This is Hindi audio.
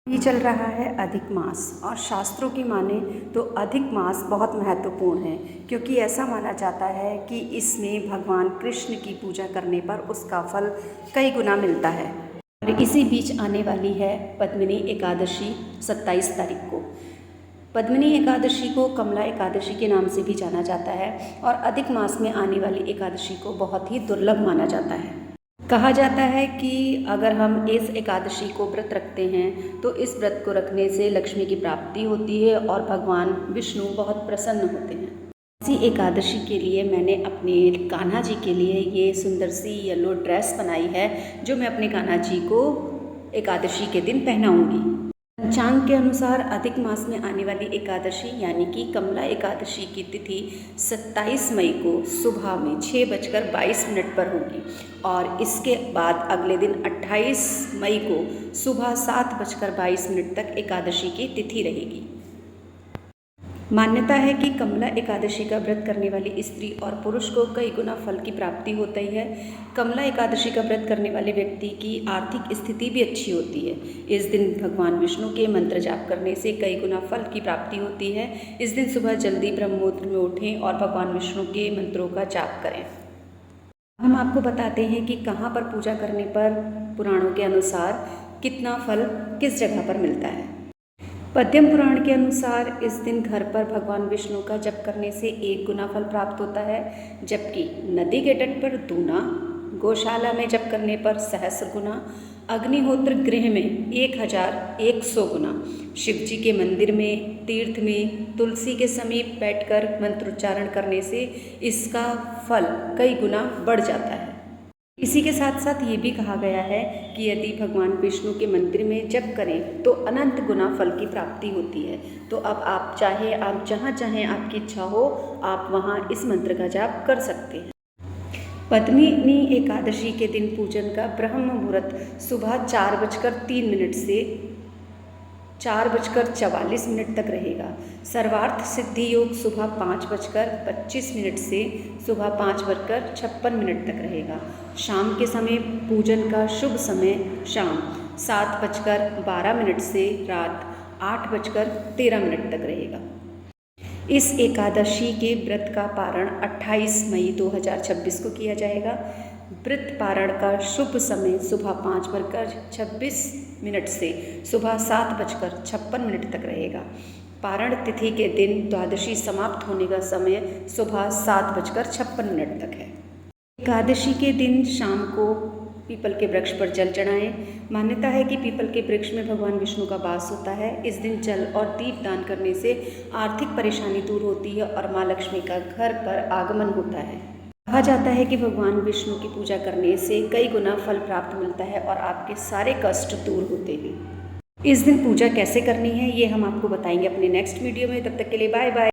ये चल रहा है अधिक मास और शास्त्रों की माने तो अधिक मास बहुत महत्वपूर्ण है क्योंकि ऐसा माना जाता है कि इसमें भगवान कृष्ण की पूजा करने पर उसका फल कई गुना मिलता है। और इसी बीच आने वाली है पद्मिनी एकादशी 27 तारीख को। पद्मिनी एकादशी को कमला एकादशी के नाम से भी जाना जाता है और अधिक मास में आने वाली एकादशी को बहुत ही दुर्लभ माना जाता है। कहा जाता है कि अगर हम इस एकादशी को व्रत रखते हैं तो इस व्रत को रखने से लक्ष्मी की प्राप्ति होती है और भगवान विष्णु बहुत प्रसन्न होते हैं। इसी एकादशी के लिए मैंने अपने कान्हा जी के लिए ये सुंदर सी येलो ड्रेस बनाई है जो मैं अपने कान्हा जी को एकादशी के दिन पहनाऊंगी। पंचांग के अनुसार अधिक मास में आने वाली एकादशी यानी कि कमला एकादशी की तिथि 27 मई को सुबह में 6:22 पर होगी और इसके बाद अगले दिन 28 मई को सुबह 7:22 तक एकादशी की तिथि रहेगी। मान्यता है कि कमला एकादशी का व्रत करने वाली स्त्री और पुरुष को कई गुना फल की प्राप्ति होती है। कमला एकादशी का व्रत करने वाले व्यक्ति की आर्थिक स्थिति भी अच्छी होती है। इस दिन भगवान विष्णु के मंत्र जाप करने से कई गुना फल की प्राप्ति होती है। इस दिन सुबह जल्दी ब्रह्म मुहूर्त में उठें और भगवान विष्णु के मंत्रों का जाप करें। हम आपको बताते हैं कि कहाँ पर पूजा करने पर पुराणों के अनुसार कितना फल किस जगह पर मिलता है। पद्म पुराण के अनुसार इस दिन घर पर भगवान विष्णु का जप करने से 1 गुना फल प्राप्त होता है, जबकि नदी के तट पर दूना, गौशाला में जप करने पर सहस्र गुना, अग्निहोत्र गृह में 1100 गुना, शिव जी के मंदिर में, तीर्थ में, तुलसी के समीप बैठकर मंत्रोच्चारण करने से इसका फल कई गुना बढ़ जाता है। इसी के साथ साथ ये भी कहा गया है कि यदि भगवान विष्णु के मंदिर में जप करें तो अनंत गुना फल की प्राप्ति होती है। तो अब आप जहाँ चाहें आपकी इच्छा हो आप वहाँ इस मंत्र का जाप कर सकते हैं। पद्मिनी एकादशी के दिन पूजन का ब्रह्म मुहूर्त सुबह 4:03 से 4:44 तक रहेगा। सर्वार्थ सिद्धि योग सुबह 5:25 से सुबह 5:56 तक रहेगा। शाम के समय पूजन का शुभ समय शाम 7:12 से रात 8:13 तक रहेगा। इस एकादशी के व्रत का पारण 28 मई 2026 को किया जाएगा। व्रत पारण का शुभ समय सुबह 5:26 से सुबह 7:56 तक रहेगा। पारण तिथि के दिन द्वादशी समाप्त होने का समय सुबह 7:56 तक है। एकादशी के दिन शाम को पीपल के वृक्ष पर जल चढ़ाएं। मान्यता है कि पीपल के वृक्ष में भगवान विष्णु का वास होता है। इस दिन जल और दीप दान करने से आर्थिक परेशानी दूर होती है और माँ लक्ष्मी का घर पर आगमन होता है। कहा जाता है कि भगवान विष्णु की पूजा करने से कई गुना फल प्राप्त मिलता है और आपके सारे कष्ट दूर होते हैं। इस दिन पूजा कैसे करनी है ये हम आपको बताएंगे अपने नेक्स्ट वीडियो में। तब तक के लिए बाय बाय।